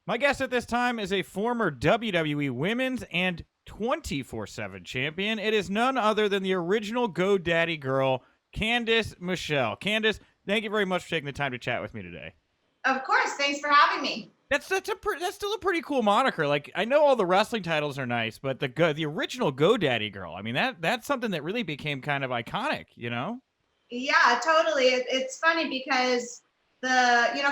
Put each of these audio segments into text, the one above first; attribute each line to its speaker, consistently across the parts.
Speaker 1: My guest at this time is a former WWE Women's and 24/7 champion. It is none other than the original GoDaddy girl, Candice Michelle. Candice, thank you very much for taking the time to chat with me today.
Speaker 2: Of course, thanks for having me.
Speaker 1: That's still a pretty cool moniker. Like, I know all the wrestling titles are nice, but the original GoDaddy girl, I mean, that's something that really became kind of iconic, you know?
Speaker 2: Yeah, totally. It's funny because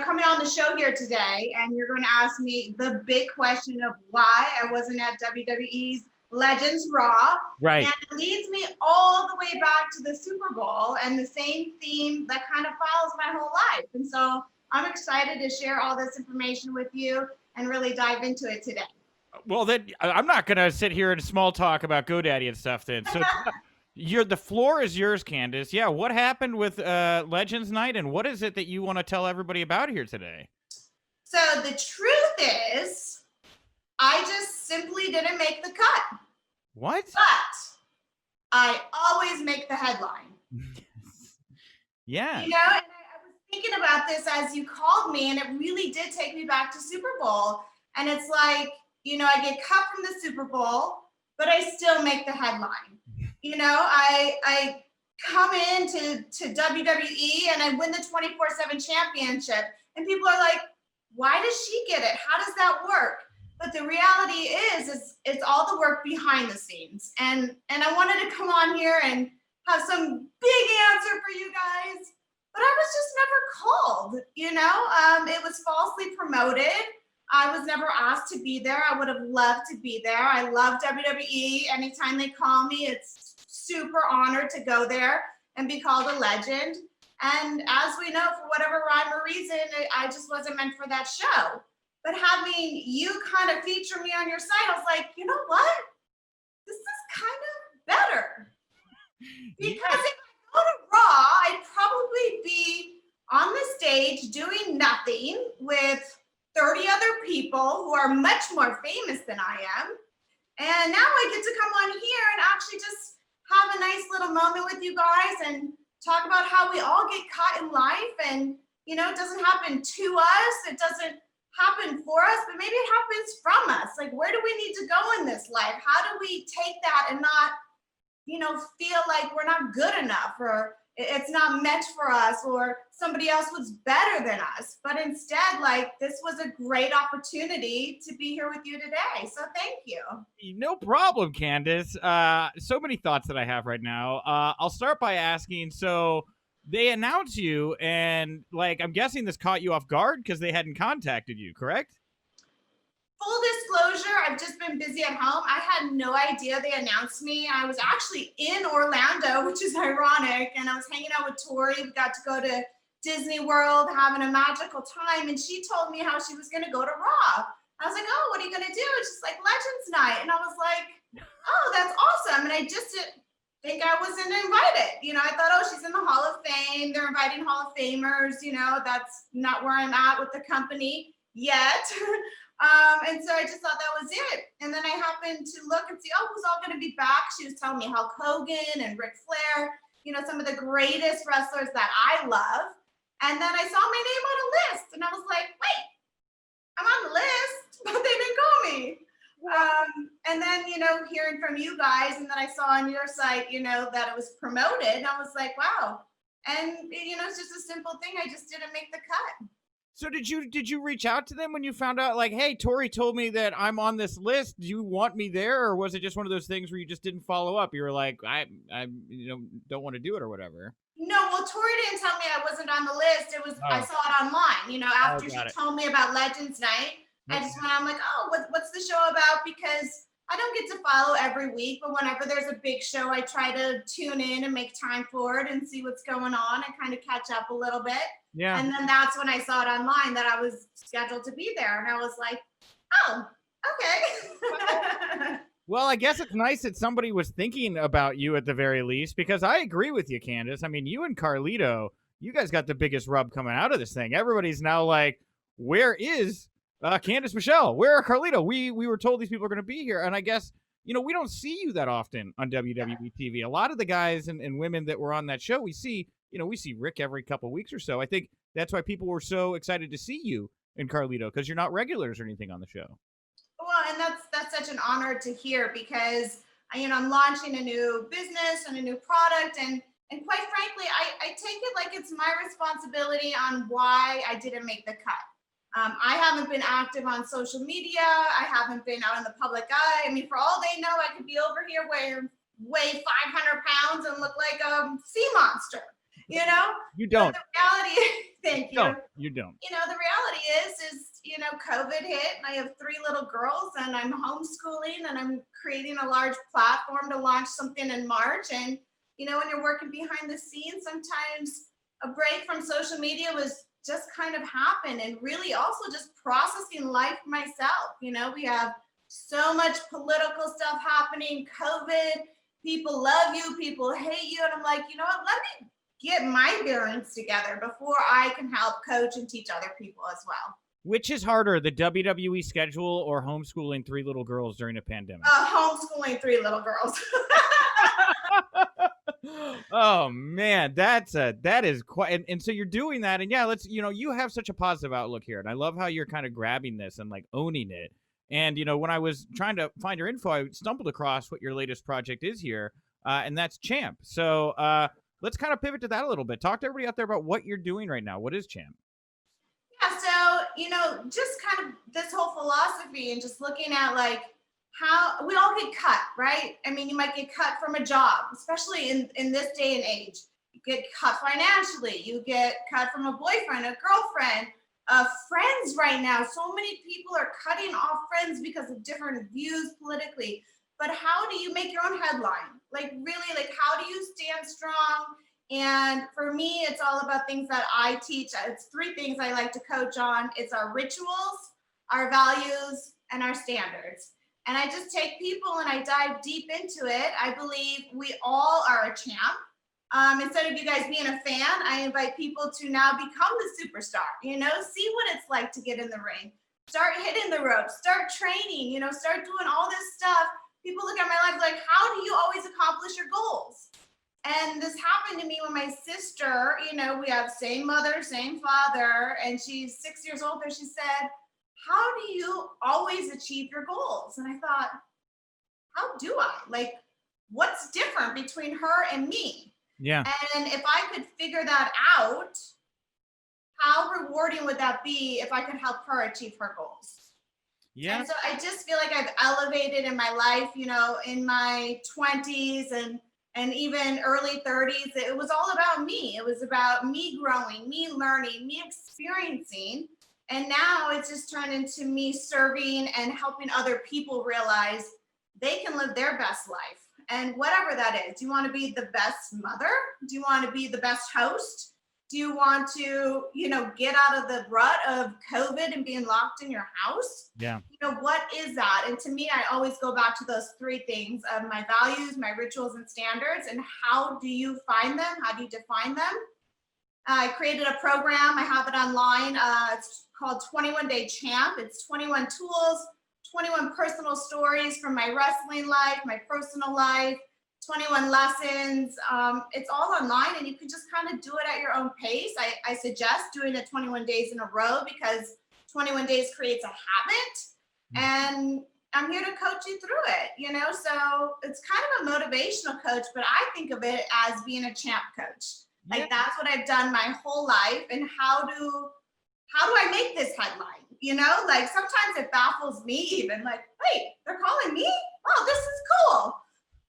Speaker 2: coming on the show here today, and you're going to ask me the big question of why I wasn't at WWE's Legends Raw.
Speaker 1: Right.
Speaker 2: And it leads me all the way back to the Super Bowl and the same theme that kind of follows my whole life. And so I'm excited to share all this information with you and really dive into it today.
Speaker 1: Well, then I'm not going to sit here and small talk about GoDaddy and stuff then. So the floor is yours, Candice. Yeah, what happened with Legends Night, and what is it that you want to tell everybody about here today?
Speaker 2: So the truth is, I just simply didn't make the cut.
Speaker 1: What?
Speaker 2: But I always make the headline.
Speaker 1: Yeah.
Speaker 2: You know, and I was thinking about this as you called me, and it really did take me back to Super Bowl. And it's like, I get cut from the Super Bowl, but I still make the headline. I come into WWE and I win the 24/7 championship, and people are like, why does she get it? How does that work? But the reality is it's all the work behind the scenes. And I wanted to come on here and have some big answer for you guys, but I was just never called, it was falsely promoted. I was never asked to be there. I would have loved to be there. I love WWE. Anytime they call me, it's super honored to go there and be called a legend. And as we know, for whatever rhyme or reason, I just wasn't meant for that show. But having you kind of feature me on your site, I was like, you know what? This is kind of better. Because if I go to Raw, I'd probably be on the stage doing nothing with 30 other people who are much more famous than I am. And now I get to come on here and actually just have a nice little moment with you guys and talk about how we all get caught in life. And, it doesn't happen to us. It doesn't happen for us, but maybe it happens from us. Like, where do we need to go in this life? How do we take that and not, feel like we're not good enough, or it's not meant for us, or somebody else was better than us? But instead, like, this was a great opportunity to be here with you today. So thank you.
Speaker 1: No problem, Candice. So many thoughts that I have right now. I'll start by asking, so they announced you, and I'm guessing this caught you off guard because they hadn't contacted you, correct?
Speaker 2: Full disclosure, I've just been busy at home. I had no idea they announced me. I was actually in Orlando, which is ironic, and I was hanging out with Tori. We got to go to Disney World, having a magical time, and she told me how she was going to go to Raw. I was like, oh, what are you going to do? It's just like Legends Night. And I was like, oh, that's awesome. And I just didn't think I wasn't invited. I thought, oh, she's in the Hall of Fame. They're inviting Hall of Famers. That's not where I'm at with the company yet. And so I just thought that was it. And then I happened to look and see, oh, who's all going to be back? She was telling me Hulk Hogan and Ric Flair, some of the greatest wrestlers that I love. And then I saw my name on a list, and I was like, wait, I'm on the list, but they didn't call me. And then, hearing from you guys, and then I saw on your site, that it was promoted, and I was like, wow. And, it's just a simple thing. I just didn't make the cut.
Speaker 1: So did you reach out to them when you found out, like, hey, Tori told me that I'm on this list. Do you want me there? Or was it just one of those things where you just didn't follow up? You were like, I don't want to do it or whatever.
Speaker 2: No, well, Tori didn't tell me I wasn't on the list. It was, I saw it online, after she told me about Legends Night. I just went, I'm like, oh, what's the show about? Because I don't get to follow every week, but whenever there's a big show, I try to tune in and make time for it and see what's going on and kind of catch up a little bit.
Speaker 1: Yeah.
Speaker 2: And then that's when I saw it online that I was scheduled to be there. And I was like, oh, okay.
Speaker 1: Well, I guess it's nice that somebody was thinking about you at the very least, because I agree with you, Candice. I mean, you and Carlito, you guys got the biggest rub coming out of this thing. Everybody's now like, where is Candice Michelle? Where are Carlito? We were told these people are going to be here. And I guess, we don't see you that often on WWE TV. A lot of the guys and women that were on that show, we see Rick every couple of weeks or so. I think that's why people were so excited to see you and Carlito, because you're not regulars or anything on the show.
Speaker 2: Well, and that's such an honor to hear because I'm launching a new business and a new product, and quite frankly, I take it like it's my responsibility on why I didn't make the cut. I haven't been active on social media. I haven't been out in the public eye. I mean, for all they know, I could be over here weigh 500 pounds and look like a sea monster.
Speaker 1: You don't.
Speaker 2: But the reality, thank you.
Speaker 1: No, you don't.
Speaker 2: The reality is COVID hit, and I have 3 little girls, and I'm homeschooling, and I'm creating a large platform to launch something in March. And when you're working behind the scenes, sometimes a break from social media was just kind of happen, and really also just processing life myself. We have so much political stuff happening, COVID, people love you, people hate you, and I'm like, you know what, let me get my bearings together before I can help coach and teach other people as well.
Speaker 1: Which is harder, the WWE schedule or homeschooling 3 little girls during a pandemic?
Speaker 2: Homeschooling 3 little girls.
Speaker 1: Oh man, that is quite, and so you're doing that, and yeah, you have such a positive outlook here, and I love how you're kind of grabbing this and like owning it. And when I was trying to find your info, I stumbled across what your latest project is here, and that's Champ. So let's kind of pivot to that a little bit. Talk to everybody out there about what you're doing right now. What is Champ?
Speaker 2: Yeah, so just kind of this whole philosophy and just looking at like how we all get cut, right? I mean, you might get cut from a job, especially in this day and age. You get cut financially, you get cut from a boyfriend, a girlfriend, friends right now. So many people are cutting off friends because of different views politically. But how do you make your own headline? Like really, like how do you stand strong? And for me, it's all about things that I teach. It's 3 things I like to coach on. It's our rituals, our values, and our standards. And I just take people and I dive deep into it. I believe we all are a champ. Instead of you guys being a fan, I invite people to now become the superstar, see what it's like to get in the ring, start hitting the ropes, start training, start doing all this stuff. People look at my life like, how do you always accomplish your goals? And this happened to me when my sister, we have same mother, same father, and she's 6 years older. She said, how do you always achieve your goals? And I thought, how do I? Like, what's different between her and me?
Speaker 1: Yeah.
Speaker 2: And if I could figure that out, how rewarding would that be if I could help her achieve her goals?
Speaker 1: Yeah.
Speaker 2: And so I just feel like I've elevated in my life, in my 20s and even early 30s. It was all about me. It was about me growing, me learning, me experiencing. And now it's just turned into me serving and helping other people realize they can live their best life. And whatever that is, do you want to be the best mother? Do you want to be the best host? Do you want to, get out of the rut of COVID and being locked in your house?
Speaker 1: Yeah.
Speaker 2: What is that? And to me, I always go back to those 3 things of my values, my rituals and standards, and how do you find them? How do you define them? I created a program. I have it online. It's called 21 Day Champ. It's 21 tools, 21 personal stories from my wrestling life, my personal life, 21 lessons. It's all online, and you can just kind of do it at your own pace. I suggest doing it 21 days in a row because 21 days creates a habit, and I'm here to coach you through it, so it's kind of a motivational coach, but I think of it as being a champ coach. Like that's what I've done my whole life. And how do I make this headline? Like sometimes it baffles me even, like, wait, they're calling me? Oh, this is cool.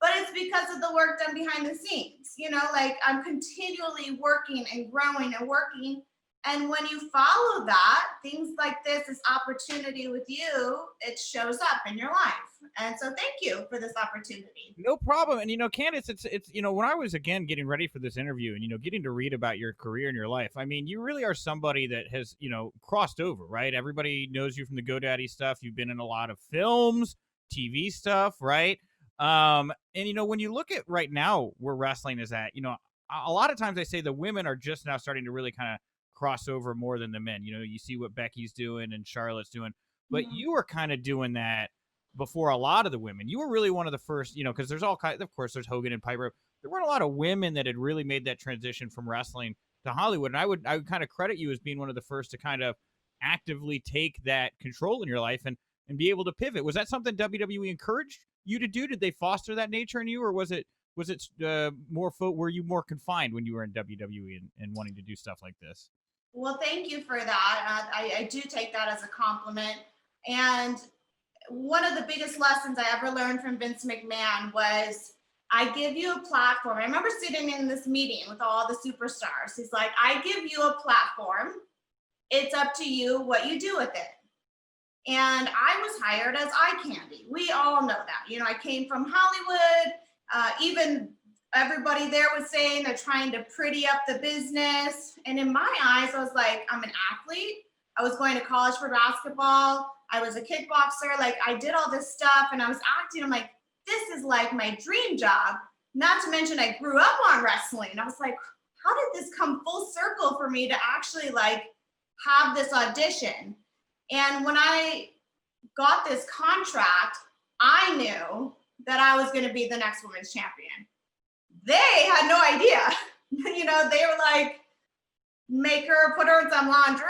Speaker 2: But it's because of the work done behind the scenes, like I'm continually working and growing and working. And when you follow that, things like this opportunity with you, it shows up in your life. And so thank you for this opportunity.
Speaker 1: No problem. And, Candice, it's when I was, again, getting ready for this interview and, getting to read about your career and your life, I mean, you really are somebody that has, crossed over, right? Everybody knows you from the GoDaddy stuff. You've been in a lot of films, TV stuff, right? And, when you look at right now where wrestling is at, a lot of times I say the women are just now starting to really kind of cross over more than the men. You see what Becky's doing and Charlotte's doing, but you were kind of doing that before a lot of the women. You were really one of the first, because there's all kinds, of course, there's Hogan and Piper. There weren't a lot of women that had really made that transition from wrestling to Hollywood. And I would kind of credit you as being one of the first to kind of actively take that control in your life and be able to pivot. Was that something WWE encouraged you to do? Did they foster that nature in you, or was it were you more confined when you were in WWE and wanting to do stuff like this?
Speaker 2: Well, thank you for that. I do take that as a compliment. And one of the biggest lessons I ever learned from Vince McMahon was, I give you a platform. I remember sitting in this meeting with all the superstars. He's like, I give you a platform. It's up to you what you do with it. And I was hired as eye candy. We all know that. You know, I came from Hollywood. Even everybody there was saying they're trying to pretty up the business. And in my eyes, I was like, I'm an athlete. I was going to college for basketball. I was a kickboxer. Like, I did all this stuff and I was acting. I'm like, this is like my dream job. Not to mention I grew up on wrestling. I was like, how did this come full circle for me to actually like have this audition? And when I got this contract, I knew that I was going to be the next women's champion. They had no idea. You know, they were like, make her, put her in some lingerie,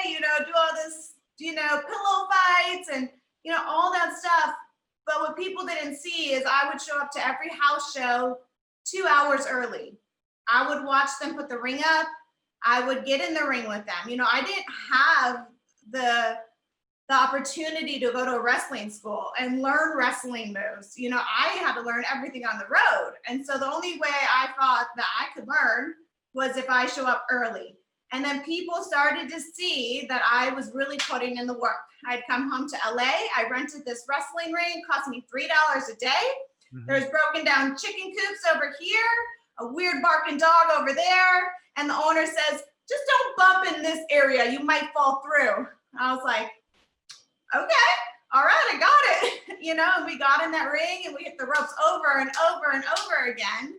Speaker 2: you know, do all this, you know, pillow fights and, you know, all that stuff. But what people didn't see is I would show up to every house show 2 hours early. I would watch them put the ring up. I would get in the ring with them. You know, I didn't have the opportunity to go to a wrestling school and learn wrestling moves. You know, I had to learn everything on the road. And so the only way I thought that I could learn was if I show up early. And then people started to see that I was really putting in the work. I'd come home to LA. I rented this wrestling ring, cost me $3 a day. Mm-hmm. There's broken down chicken coops over here, a weird barking dog over there. And the owner says, just don't bump in this area. You might fall through. I was like, okay, all right, I got it. You know, and we got in that ring and we hit the ropes over and over and over again.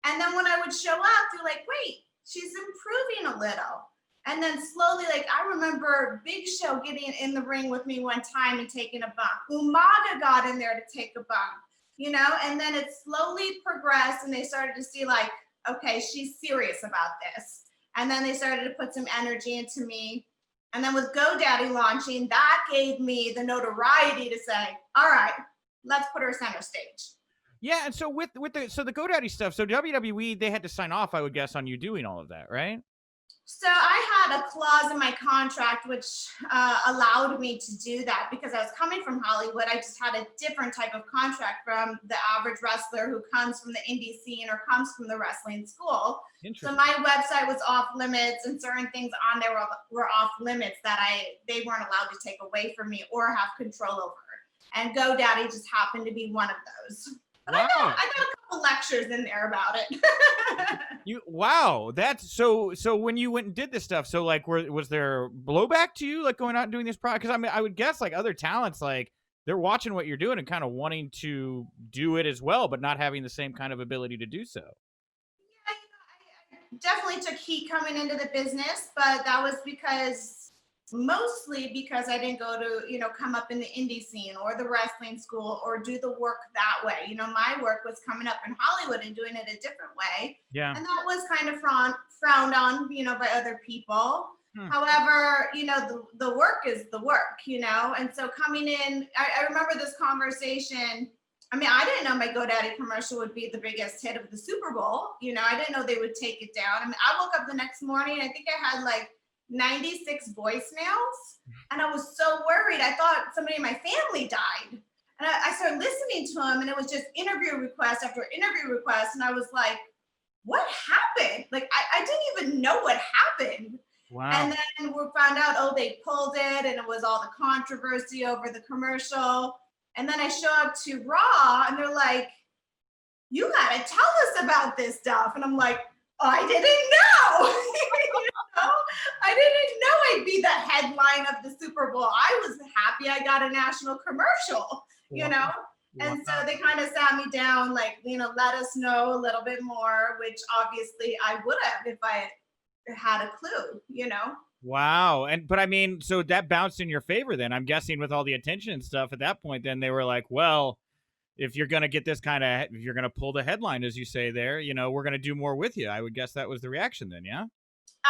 Speaker 2: And then when I would show up, they're like, wait, she's improving a little. And then slowly, like, I remember Big Show getting in the ring with me one time and taking a bump. Umaga got in there to take a bump, you know, and then it slowly progressed and they started to see like, okay, she's serious about this. And then they started to put some energy into me. And then with GoDaddy launching, that gave me the notoriety to say, all right, let's put her center stage.
Speaker 1: Yeah, and so with the GoDaddy stuff, so WWE, they had to sign off, I would guess, on you doing all of that, right?
Speaker 2: So I had a clause in my contract which allowed me to do that because I was coming from Hollywood. I just had a different type of contract from the average wrestler who comes from the indie scene or comes from the wrestling school. So my website was off limits and certain things on there were off limits that they weren't allowed to take away from me or have control over. And GoDaddy just happened to be one of those. But wow. I got a couple lectures in there about it.
Speaker 1: Wow, that's so when you went and did this stuff, so like was there blowback to you like going out and doing this product? Because I mean, I would guess like other talents, like they're watching what you're doing and kind of wanting to do it as well, but not having the same kind of ability to do so.
Speaker 2: Yeah, I definitely took heat coming into the business, but that was mostly because I didn't go to, you know, come up in the indie scene or the wrestling school or do the work that way. You know, my work was coming up in Hollywood and doing it a different way. Yeah. And that was kind of frowned on, you know, by other people. However, you know, the work is the work, you know, and so coming in, I remember this conversation. I mean, I didn't know my GoDaddy commercial would be the biggest hit of the Super Bowl. You know, I didn't know they would take it down. I mean, I woke up the next morning, I think I had like 96 voicemails and I was so worried. I thought somebody in my family died. And I started listening to them and it was just interview request after interview request. And I was like, what happened? Like, I didn't even know what happened. Wow. And then we found out, oh, they pulled it and it was all the controversy over the commercial. And then I show up to Raw and they're like, you gotta tell us about this stuff. And I'm like, I didn't know. You know? I didn't know I'd be the headline of the Super Bowl. I was happy I got a national commercial, you know? And so they kind of sat me down, like, you know, let us know a little bit more, which obviously I would have if I had a clue, you know?
Speaker 1: Wow. But I mean, so that bounced in your favor then. I'm guessing with all the attention and stuff at that point, then they were like, well, if you're going to get this kind of, if you're going to pull the headline, as you say there, you know, we're going to do more with you. I would guess that was the reaction then, yeah?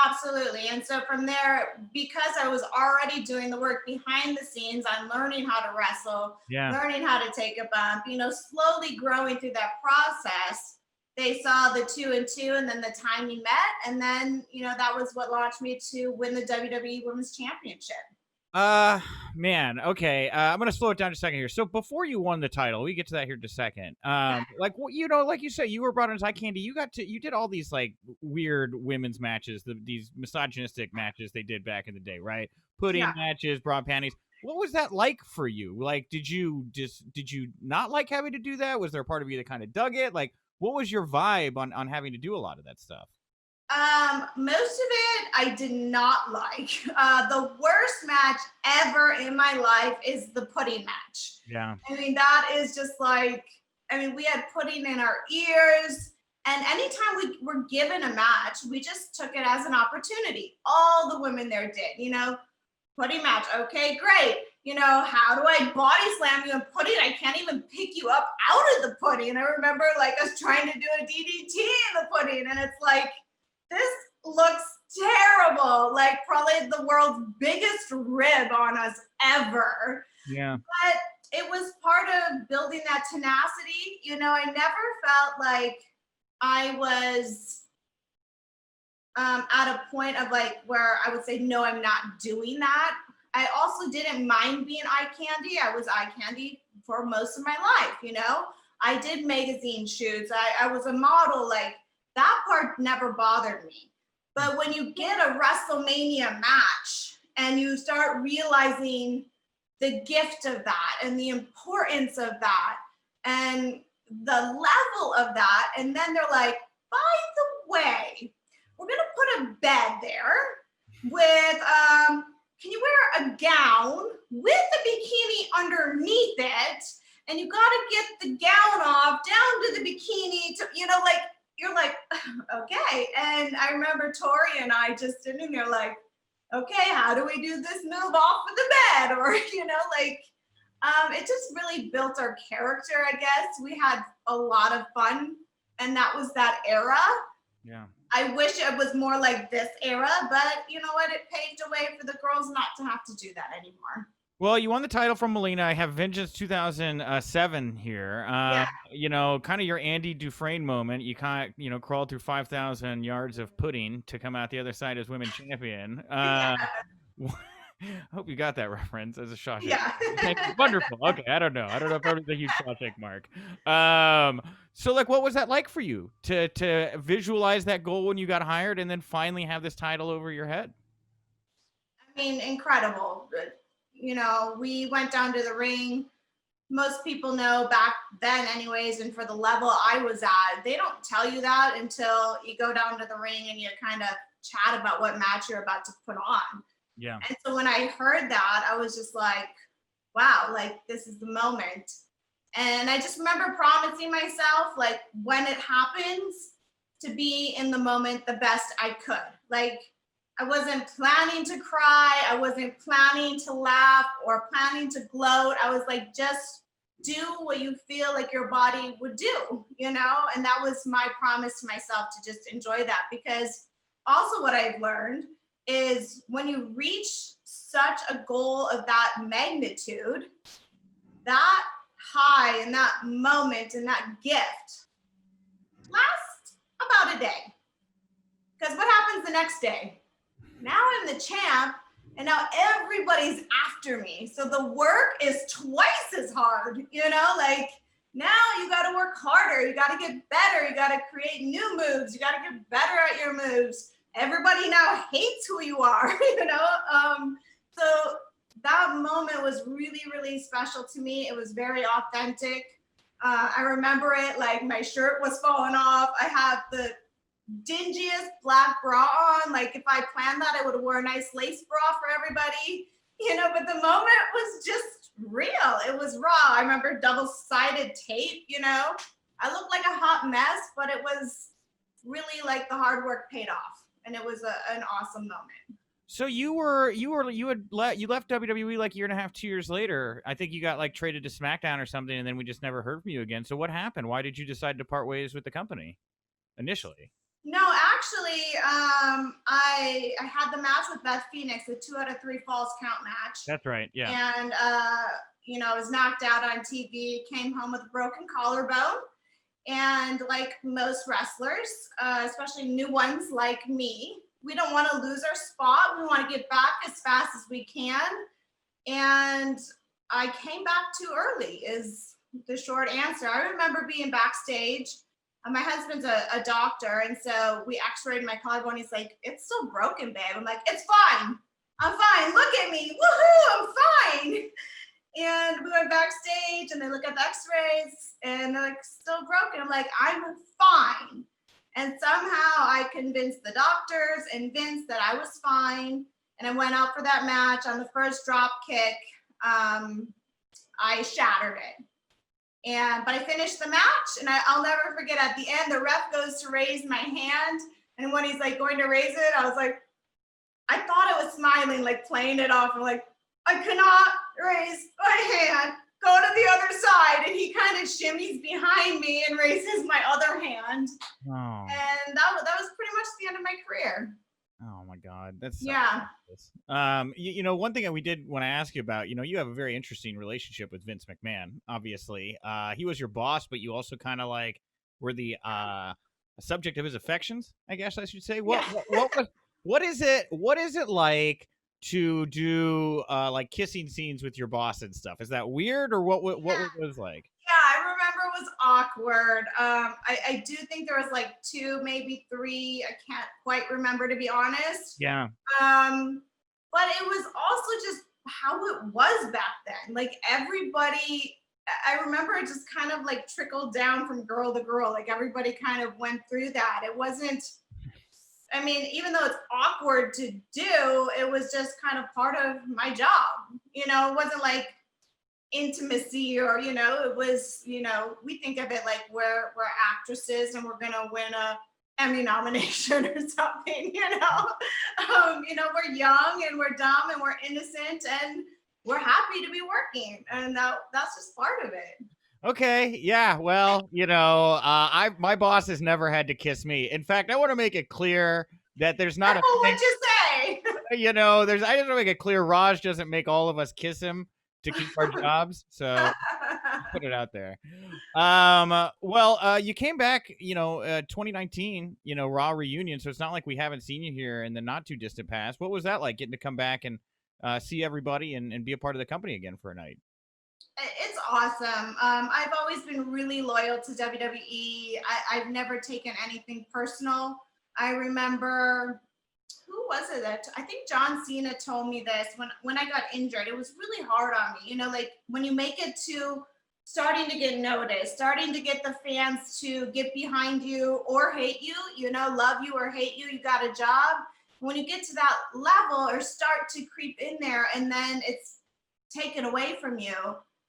Speaker 2: Absolutely. And so from there, because I was already doing the work behind the scenes on learning how to wrestle,
Speaker 1: Yeah.
Speaker 2: learning how to take a bump, slowly growing through that process, they saw the 2 and 2 and then the time we met. And then, that was what launched me to win the WWE Women's Championship.
Speaker 1: Uh, Man, okay. I'm gonna slow it down just a second here. So before you won the title, we get to that here in just a second. Like what like you said, you were brought into Eye Candy. You did all these like weird women's matches, these misogynistic matches they did back in the day, right? Pudding
Speaker 2: Yeah.
Speaker 1: matches, bra panties. What was that like for you? Like, did you not like having to do that? Was there a part of you that kind of dug it? Like, what was your vibe on having to do a lot of that stuff?
Speaker 2: Most of it I did not like. The worst match ever in my life is the pudding match.
Speaker 1: Yeah.
Speaker 2: I mean, that is just like, we had pudding in our ears. And anytime we were given a match, we just took it as an opportunity. All the women there did, pudding match. Okay, great. How do I body slam you in pudding? I can't even pick you up out of the pudding. I remember like us trying to do a DDT in the pudding. And it's like, this looks terrible. Like probably the world's biggest rib on us ever.
Speaker 1: Yeah.
Speaker 2: But it was part of building that tenacity. I never felt like I was at a point of like where I would say, no, I'm not doing that. I also didn't mind being eye candy. I was eye candy for most of my life. I did magazine shoots. I was a model. Like that part never bothered me. But when you get a WrestleMania match and you start realizing the gift of that and the importance of that and the level of that, and then they're like, by the way, we're gonna put a bed there with can you wear a gown with a bikini underneath it, and you gotta get the gown off down to the bikini to like you're like, okay. And I remember Tori and I just sitting there like, okay, how do we do this move off of the bed? Or, it just really built our character, I guess. We had a lot of fun, and that was that era.
Speaker 1: Yeah.
Speaker 2: I wish it was more like this era, but you know what? It paved a way for the girls not to have to do that anymore.
Speaker 1: Well, you won the title from Melina. I have Vengeance 2007 here.
Speaker 2: Yeah.
Speaker 1: Kind of your Andy Dufresne moment. You kind of, crawled through 5,000 yards of pudding to come out the other side as women's champion.
Speaker 2: Yeah.
Speaker 1: I hope you got that reference as a Shawshank.
Speaker 2: Yeah.
Speaker 1: Wonderful. Okay, I don't know if everyone's a huge Shawshank mark. So like, what was that like for you to visualize that goal when you got hired and then finally have this title over your head?
Speaker 2: I mean, incredible. We went down to the ring. Most people know back then anyways, and for the level I was at, they don't tell you that until you go down to the ring and you kind of chat about what match you're about to put on.
Speaker 1: Yeah.
Speaker 2: And so when I heard that, I was just like, wow, like this is the moment. And I just remember promising myself, like when it happens, to be in the moment the best I could. Like I wasn't planning to cry. I wasn't planning to laugh or planning to gloat. I was like, just do what you feel like your body would do, And that was my promise to myself, to just enjoy that. Because also what I've learned is when you reach such a goal of that magnitude, that high and that moment and that gift lasts about a day. Because what happens the next day? Now I'm the champ, and now everybody's after me. So the work is twice as hard, like now you got to work harder. You got to get better. You got to create new moves. You got to get better at your moves. Everybody now hates who you are, So that moment was really, really special to me. It was very authentic. I remember it like my shirt was falling off. I have the dingiest black bra on. Like if I planned that, I would have worn a nice lace bra for everybody, but the moment was just real. It was raw. I remember double-sided tape, I looked like a hot mess, but it was really like the hard work paid off, and it was an awesome moment.
Speaker 1: So you left WWE like a year and a half, 2 years later. I think you got like traded to SmackDown or something, and then we just never heard from you again. So what happened? Why did you decide to part ways with the company initially?
Speaker 2: No, actually, I had the match with Beth Phoenix, a 2 out of 3 falls count match.
Speaker 1: That's right. Yeah.
Speaker 2: And I was knocked out on TV, came home with a broken collarbone. And like most wrestlers, especially new ones like me, we don't want to lose our spot. We want to get back as fast as we can. And I came back too early is the short answer. I remember being backstage. My husband's a doctor, and so we x-rayed my collarbone. He's like, "It's still broken, babe." I'm like, "It's fine. I'm fine. Look at me. Woohoo, I'm fine." And we went backstage and they look at the x-rays and they're like, "Still broken." I'm like, "I'm fine." And somehow I convinced the doctors and Vince that I was fine. And I went out for that match. On the first drop kick, I shattered it. But I finished the match, and I'll never forget, at the end, the ref goes to raise my hand. And when he's like going to raise it, I was like, I thought I was smiling, like playing it off. I'm like, "I cannot raise my hand. Go to the other side." And he kind of shimmies behind me and raises my other hand.
Speaker 1: Oh.
Speaker 2: And that was pretty much the end of my career.
Speaker 1: Oh my God, that's so
Speaker 2: Yeah.
Speaker 1: ridiculous. One thing that we did want to ask you about, you have a very interesting relationship with Vince McMahon. Obviously, he was your boss, but you also kind of like were the subject of his affections, I guess I should say. What is it like to do like kissing scenes with your boss and stuff? Is that weird, or what was it like?
Speaker 2: Yeah, I remember it was awkward. I do think there was like 2, maybe 3. I can't quite remember, to be honest.
Speaker 1: Yeah.
Speaker 2: But it was also just how it was back then. Like everybody, I remember it just kind of like trickled down from girl to girl. Like everybody kind of went through that. It wasn't, I mean, even though it's awkward to do, it was just kind of part of my job. It wasn't like intimacy or, it was, we think of it like we're actresses and we're going to win a Emmy nomination or something, we're young and we're dumb and we're innocent and we're happy to be working. And that's just part of it.
Speaker 1: Okay, yeah, well, my boss has never had to kiss me. In fact, I want to make it clear that there's not a
Speaker 2: What'd you say?
Speaker 1: I just want to make it clear Raj doesn't make all of us kiss him to keep our jobs. So put it out there. Well, you came back, 2019, Raw reunion. So it's not like we haven't seen you here in the not too distant past. What was that like, getting to come back and see everybody and be a part of the company again for a night?
Speaker 2: It's awesome. I've always been really loyal to WWE. I've never taken anything personal. I remember, who was it that I think John Cena told me this when I got injured. It was really hard on me. Like when you make it to starting to get noticed, starting to get the fans to get behind you or hate you, love you or hate you, you got a job. When you get to that level or start to creep in there and then it's taken away from you,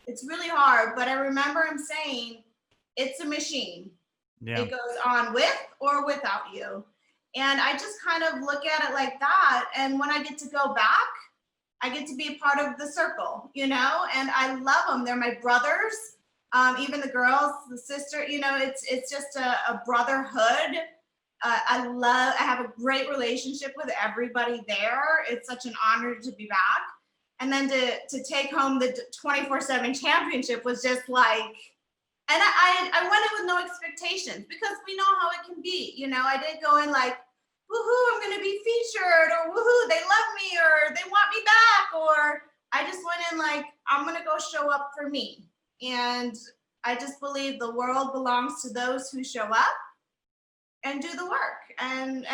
Speaker 2: it's really hard. But I remember him saying, it's a machine. Yeah. It goes on with or without you. And I just kind of look at it like that. And when I get to go back, I get to be a part of the circle, and I love them. They're my brothers. Even the girls, the sister, it's just a brotherhood. I have a great relationship with everybody there. It's such an honor to be back. And then to take home the 24/7 championship was just like, and I went in with no expectations because we know how it can be. I didn't go in like, woohoo, I'm going to be featured, or woohoo, they love me, or they want me back, or I just went in like, I'm going to go show up for me. And I just believe the world belongs to those who show up and do the work. And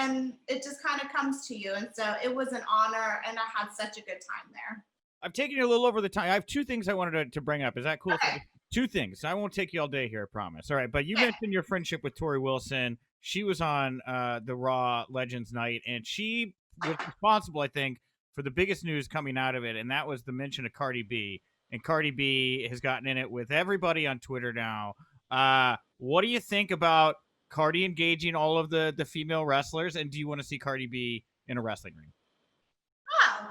Speaker 2: it just kind of comes to you. And so it was an honor, and I had such a good time there.
Speaker 1: I've taken you a little over the time. I have 2 things I wanted to bring up. Is that cool?
Speaker 2: Okay.
Speaker 1: 2 things. I won't take you all day here, I promise. All right, but you mentioned your friendship with Tori Wilson. She was on the Raw Legends night, and she was responsible, I think, for the biggest news coming out of it, and that was the mention of Cardi B. And Cardi B has gotten in it with everybody on Twitter now. What do you think about Cardi engaging all of the female wrestlers, and do you want to see Cardi B in a wrestling ring?
Speaker 2: Oh,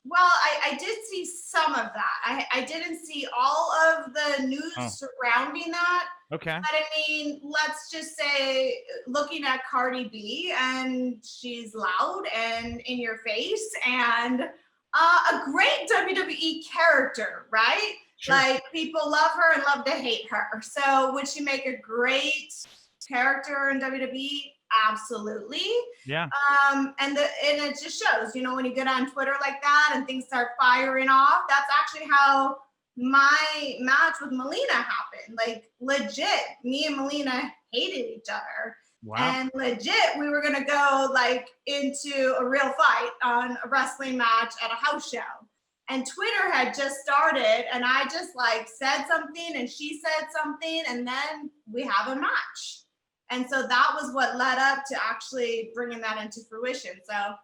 Speaker 2: well, I did see some of that. I didn't see all of the news surrounding that.
Speaker 1: Okay.
Speaker 2: But I mean, let's just say, looking at Cardi B, and she's loud and in your face, and a great WWE character, right?
Speaker 1: Sure.
Speaker 2: Like, people love her and love to hate her. So would she make a great character in WWE? Absolutely.
Speaker 1: Yeah.
Speaker 2: And it just shows, when you get on Twitter like that and things start firing off, that's actually how my match with Melina happened. Like, legit, me and Melina hated each other.
Speaker 1: Wow.
Speaker 2: And legit, we were gonna go like into a real fight on a wrestling match at a house show. And Twitter had just started, and I just like said something and she said something, and then we have a match. And so that was what led up to actually bringing that into fruition. So,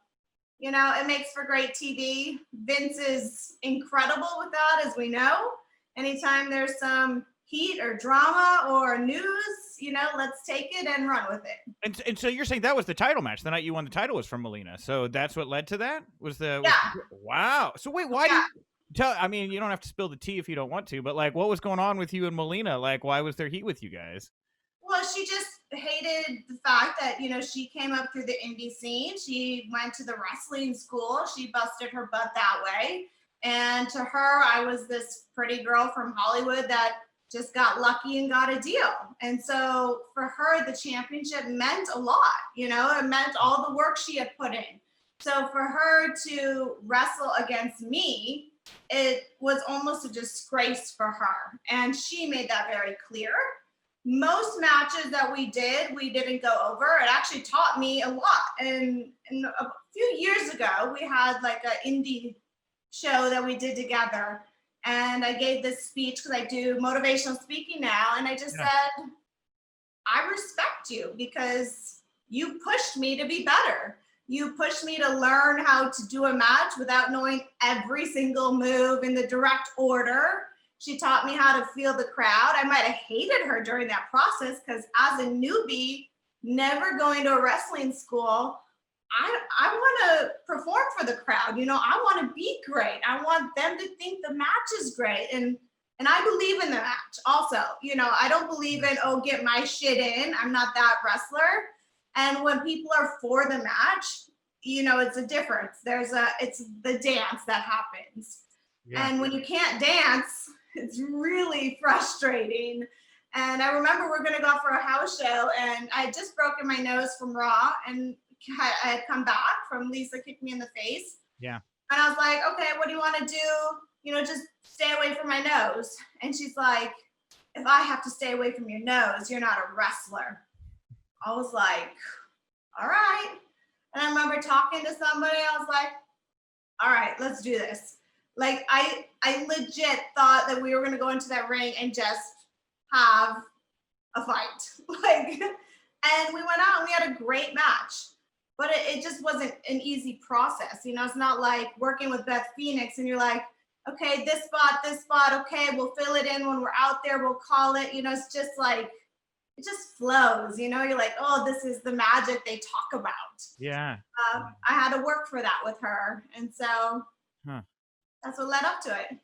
Speaker 2: it makes for great TV. Vince is incredible with that, as we know. Anytime there's some heat or drama or news, let's take it and run with it.
Speaker 1: And so you're saying that was the title match. The night you won the title was from Melina. So that's what led to that? Wow. So wait, why do you tell? I mean, you don't have to spill the tea if you don't want to, but like, what was going on with you and Melina? Like, why was there heat with you guys?
Speaker 2: Well, she just hated the fact that, she came up through the indie scene. She went to the wrestling school. She busted her butt that way. And to her, I was this pretty girl from Hollywood that just got lucky and got a deal. And so for her, the championship meant a lot. It meant all the work she had put in. So for her to wrestle against me, it was almost a disgrace for her. And she made that very clear. Most matches that we didn't go over. It actually taught me a lot. And a few years ago, we had like an indie show that we did together. And I gave this speech because I do motivational speaking now. And I just said, I respect you because you pushed me to be better. You pushed me to learn how to do a match without knowing every single move in the direct order. She taught me how to feel the crowd. I might have hated her during that process because as a newbie, never going to a wrestling school, I want to perform for the crowd. I want to be great. I want them to think the match is great. And I believe in the match also. I don't believe in, get my shit in. I'm not that wrestler. And when people are for the match, it's a difference. It's the dance that happens. Yeah. And when you can't dance, it's really frustrating. And I remember we're going to go for a house show, and I had just broken my nose from Raw, and I had come back from Lisa kicked me in the face.
Speaker 1: Yeah.
Speaker 2: And I was like, okay, what do you want to do? Just stay away from my nose. And she's like, if I have to stay away from your nose, you're not a wrestler. I was like, all right. And I remember talking to somebody, I was like, all right, let's do this. Like, I legit thought that we were going to go into that ring and just have a fight. And we went out and we had a great match. But it just wasn't an easy process. It's not like working with Beth Phoenix and you're like, okay, this spot, okay, we'll fill it in when we're out there, we'll call it. It's just like, it just flows. You're like, oh, this is the magic they talk about.
Speaker 1: Yeah.
Speaker 2: I had to work for that with her. And so that's what led up to it.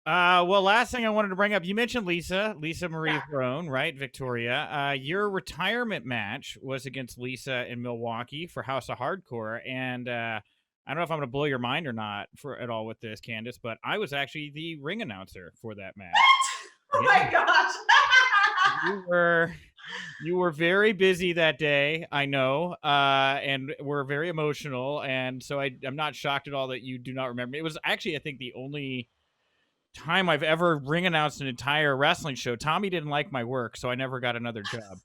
Speaker 1: Well, last thing I wanted to bring up, you mentioned Lisa Marie Throne, right? Victoria. Your retirement match was against Lisa in Milwaukee for House of Hardcore. And I don't know if I'm going to blow your mind or not at all with this, Candice, but I was actually the ring announcer for that match.
Speaker 2: Oh my gosh.
Speaker 1: You were very busy that day, I know, and were very emotional. And so I'm not shocked at all that you do not remember. It was actually, I think, the only time I've ever ring announced an entire wrestling show. Tommy didn't like my work, so I never got another job.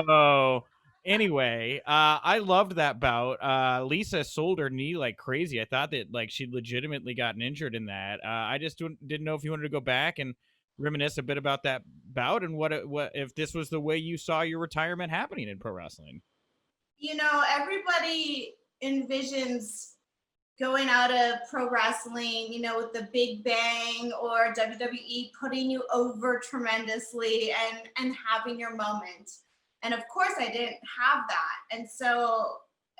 Speaker 1: So anyway, I loved that bout. Lisa sold her knee like crazy. I thought that like she'd legitimately gotten injured in that. I just didn't know if you wanted to go back and reminisce a bit about that bout and what if this was the way you saw your retirement happening in pro wrestling.
Speaker 2: Everybody envisions going out of pro wrestling, with the big bang, or WWE putting you over tremendously and having your moment. And of course I didn't have that. And so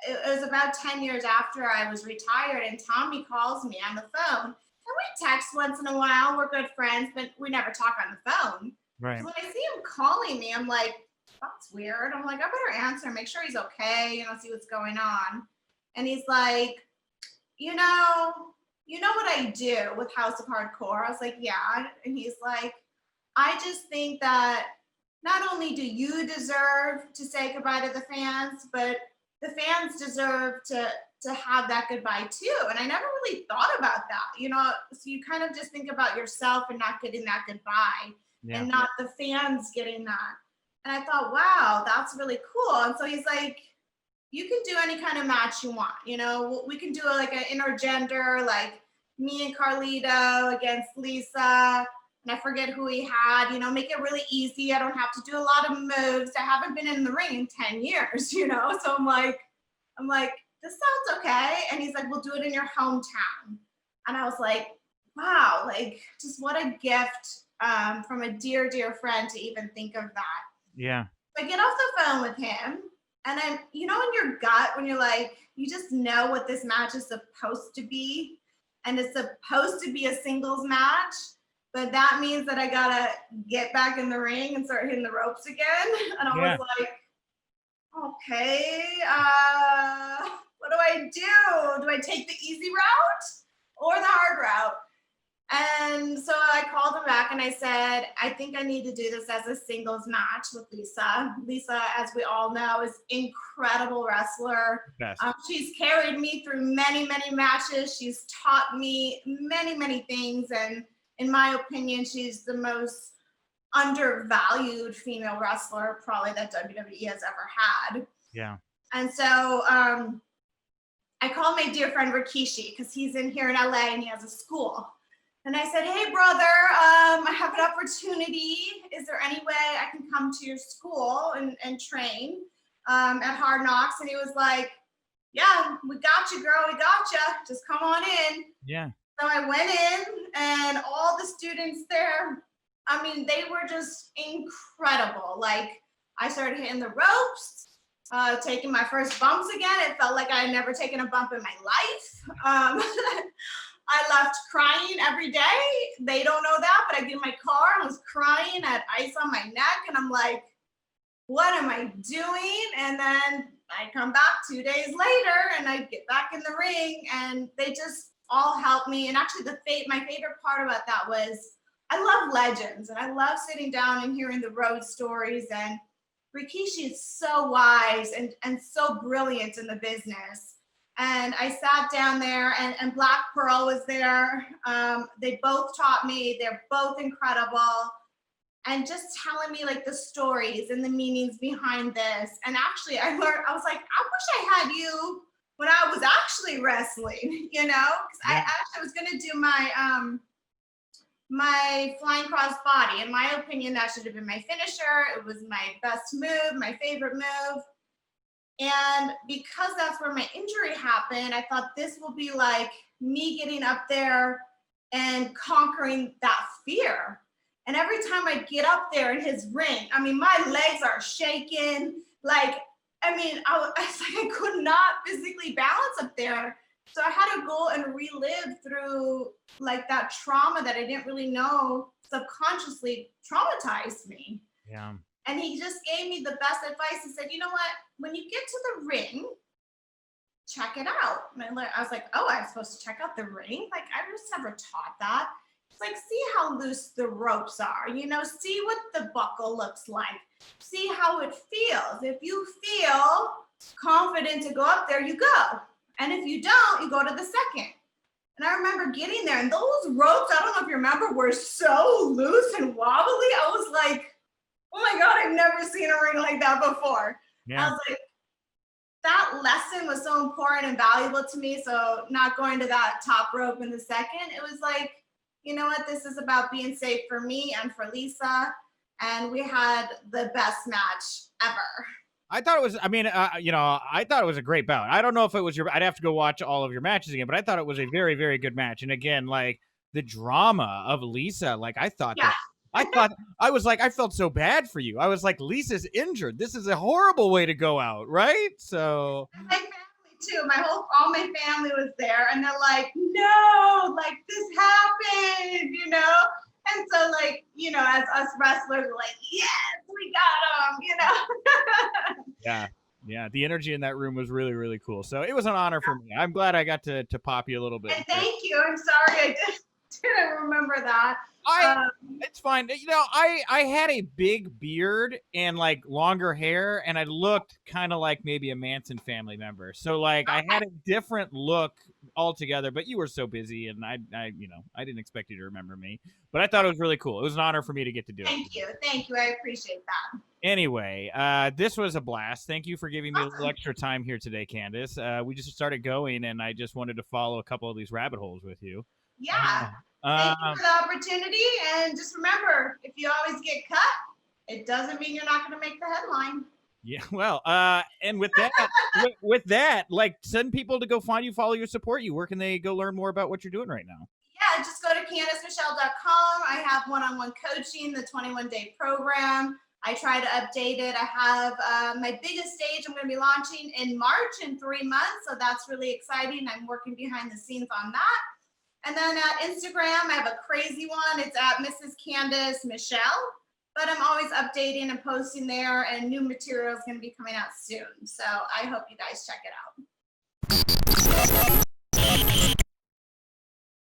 Speaker 2: it was about 10 years after I was retired, and Tommy calls me on the phone, and we text once in a while. We're good friends, but we never talk on the phone.
Speaker 1: Right.
Speaker 2: When I see him calling me, I'm like, that's weird. I'm like, I better answer, make sure he's okay, see what's going on. And he's like, you know, what I do with House of Hardcore? I was like, yeah. And he's like, I just think that not only do you deserve to say goodbye to the fans, but the fans deserve to have that goodbye too. And I never really thought about that, so you kind of just think about yourself and not getting that goodbye and not the fans getting that. And I thought, wow, that's really cool. And so he's like, you can do any kind of match you want. We can do like an intergender, like me and Carlito against Lisa. And I forget who he had, make it really easy. I don't have to do a lot of moves. I haven't been in the ring in 10 years, So I'm like, this sounds okay. And he's like, we'll do it in your hometown. And I was like, wow, like just what a gift from a dear, dear friend to even think of that.
Speaker 1: Yeah.
Speaker 2: So I get off the phone with him and I'm, in your gut when you're like, you just know what this match is supposed to be. And it's supposed to be a singles match. But that means that I gotta get back in the ring and start hitting the ropes again. And I was like, okay, what do I do? Do I take the easy route or the hard route? And so I called him back and I said, I think I need to do this as a singles match with Lisa. Lisa, as we all know, is incredible wrestler. She's carried me through many, many matches. She's taught me many, many things. And in my opinion, she's the most undervalued female wrestler probably that WWE has ever had.
Speaker 1: Yeah.
Speaker 2: And so I called my dear friend Rikishi because he's in here in LA and he has a school. And I said, hey, brother, I have an opportunity. Is there any way I can come to your school and train at Hard Knocks? And he was like, yeah, we got you, girl. We got you. Just come on in.
Speaker 1: Yeah.
Speaker 2: So I went in and all the students there, they were just incredible. Like I started hitting the ropes, taking my first bumps again. It felt like I had never taken a bump in my life. I left crying every day. They don't know that, but I get in my car and I was crying. I had ice on my neck and I'm like, what am I doing? And then I come back 2 days later and I get back in the ring and they just all helped me. And actually my favorite part about that was I love legends and I love sitting down and hearing the road stories. And Rikishi is so wise and so brilliant in the business. And I sat down there and Black Pearl was there. They both taught me. They're both incredible. And just telling me like the stories and the meanings behind this. And actually I was like, I wish I had you when I was actually wrestling, because I actually was gonna do my my flying cross body. In my opinion, that should have been my finisher. It was my best move, my favorite move. And because that's where my injury happened, I thought this will be like me getting up there and conquering that fear. And every time I get up there in his ring, my legs are shaking. I could not physically balance up there. So I had to go and relive through like that trauma that I didn't really know subconsciously traumatized me.
Speaker 1: Yeah.
Speaker 2: And he just gave me the best advice. He said, you know what? When you get to the ring, check it out. And I was like, oh, I'm supposed to check out the ring? Like, I was never taught that. It's like, see how loose the ropes are, see what the buckle looks like. See how it feels. If you feel confident to go up there, you go. And if you don't, you go to the second. And I remember getting there and those ropes, I don't know if you remember, were so loose and wobbly. I was like, oh my God, I've never seen a ring like that before. Yeah. I was like, that lesson was so important and valuable to me. So not going to that top rope in the second, it was like, you know what? This is about being safe for me and for Lisa. And we had the best match ever.
Speaker 1: I thought it was, I thought it was a great bout. I don't know if it was I'd have to go watch all of your matches again, but I thought it was a very, very good match. And again, like the drama of Lisa, like I thought that. I felt so bad for you. I was like, Lisa's injured. This is a horrible way to go out, right? So
Speaker 2: my family too. All my family was there, and they're like, no, like this happened, And so, like, you know, as us wrestlers are like, yes, we got him, you know.
Speaker 1: Yeah. The energy in that room was really, really cool. So it was an honor for me. I'm glad I got to pop you a little bit.
Speaker 2: And thank you. I'm sorry I didn't remember that.
Speaker 1: It's fine. You know, I had a big beard and like longer hair, and I looked kind of like maybe a Manson family member. So like I had a different look altogether. But you were so busy, and I didn't expect you to remember me. But I thought it was really cool. It was an honor for me to get to do it.
Speaker 2: Thank you. I appreciate that.
Speaker 1: Anyway, this was a blast. Thank you for giving me a little extra time here today, Candice. We just started going, and I just wanted to follow a couple of these rabbit holes with you.
Speaker 2: Yeah. Thank you for the opportunity. And just remember, if you always get cut, it doesn't mean you're not going to make the headline.
Speaker 1: Yeah, well, and with that, like, send people to go find you, follow you, support you. Where can they go learn more about what you're doing right now?
Speaker 2: Yeah, just go to CandiceMichelle.com. I have one-on-one coaching, the 21-day program. I try to update it. I have my biggest stage I'm going to be launching in March in 3 months. So that's really exciting. I'm working behind the scenes on that. And then at Instagram, I have a crazy one. It's at Mrs. Candice Michelle. But I'm always updating and posting there, and new material is going to be coming out soon. So I hope you guys check it out.